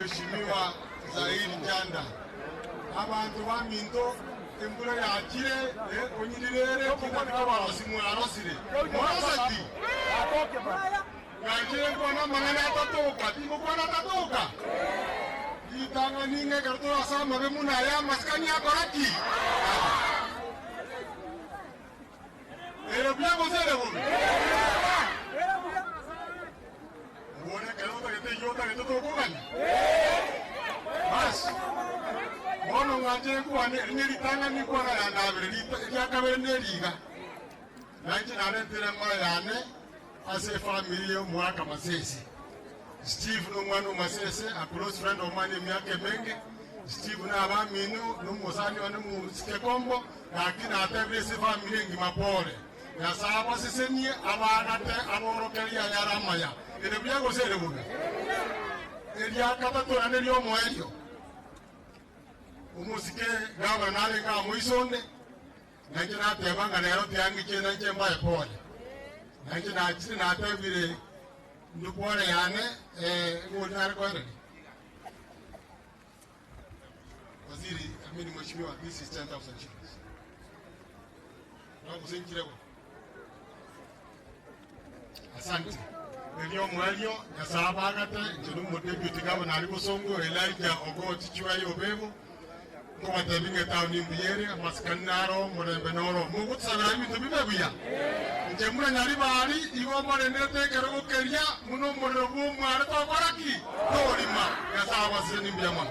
Mheshimiwa Zaidi Janda. Abantu baminto embura yakire onyirire kidaka barasimu arasire. Morasati. Atoke ba. Yakire kona manana tatoka, timo kona tatoka. Itanga ninge kartu asa mabe munaya maskani akoraki. Blanco se le Buona che non che te gioca che tutto buono. Mas. Bono nganje kwa ne ritanga ni kwa na ndabere ya kabere ne liga. Nanti arentera mayane ase family mwaka masese. Steve no mwana masese a close friend of mine myake menge. Steve na abaminu no mosani wana mu sikekombo na kina atebile se family ngimapole. Ya saba siseni abanate aborokeria yaramaya ene byago sele buga elia katato anelio moelio umusike gawa nale ka muisonde nakina tebanga lero tyangi chena chemba epole nakina china atebire ndupole yane ngudar kwere waziri amini mheshimiwa this is 10,000 shillings na kusenjirego. Asante. Ndio mwelio ya sabagate njunu deputy governor alikusongo Elijah Ogot Chiwayo Obevo ko matebinge tawni mbiyere maskanaro morembe noro mugut sabira ibintu bibebuya nje mura nyari bari igo morendete kerogo keria muno morero bu mware to baraki torima ya sabaseni mbiyama